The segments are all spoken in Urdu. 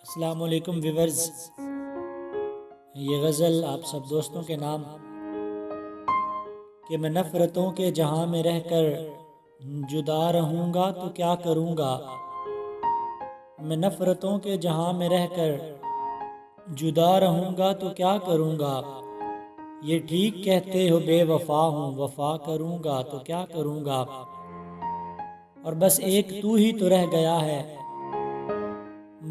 السلام علیکم ویورز، یہ غزل آپ سب دوستوں کے نام کہ میں نفرتوں کے جہاں میں رہ کر جدا رہوں گا تو کیا کروں گا۔ میں نفرتوں کے جہاں میں رہ کر جدا رہوں گا تو کیا کروں گا۔ یہ ٹھیک کہتے ہو بے وفا ہوں، وفا کروں گا تو کیا کروں گا۔ اور بس ایک تو ہی تو رہ گیا ہے،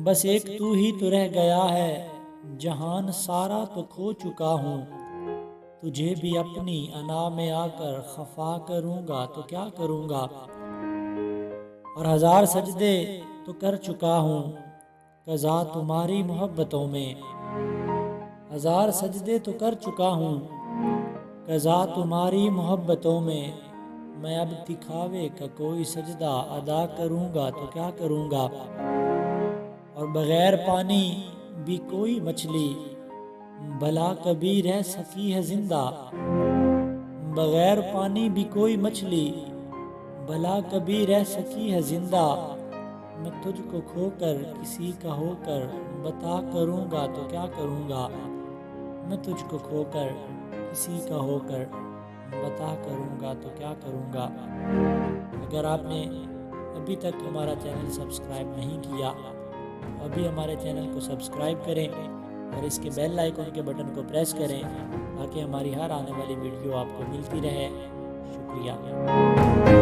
بس ایک تو ہی تو رہ گیا ہے، جہان سارا تو کھو چکا ہوں۔ تجھے بھی اپنی انا میں آ کر خفا کروں گا تو کیا کروں گا۔ اور ہزار سجدے تو کر چکا ہوں قضا تمہاری محبتوں میں، ہزار سجدے تو کر چکا ہوں قضا تمہاری محبتوں میں۔ میں اب دکھاوے کا کوئی سجدہ ادا کروں گا تو کیا کروں گا۔ اور بغیر پانی بھی کوئی مچھلی بھلا کبھی رہ سکی ہے زندہ، بغیر پانی بھی کوئی مچھلی بھلا کبھی رہ سکی ہے زندہ۔ میں تجھ کو کھو کر کسی کا ہو کر بتا کروں گا تو کیا کروں گا۔ میں تجھ کو کھو کر کسی کا ہو کر بتا کروں گا تو کیا کروں گا۔ اگر آپ نے ابھی تک ہمارا چینل سبسکرائب نہیں کیا، ابھی ہمارے چینل کو سبسکرائب کریں اور اس کے بیل آئیکن کے بٹن کو پریس کریں تاکہ ہماری ہر آنے والی ویڈیو آپ کو ملتی رہے۔ شکریہ۔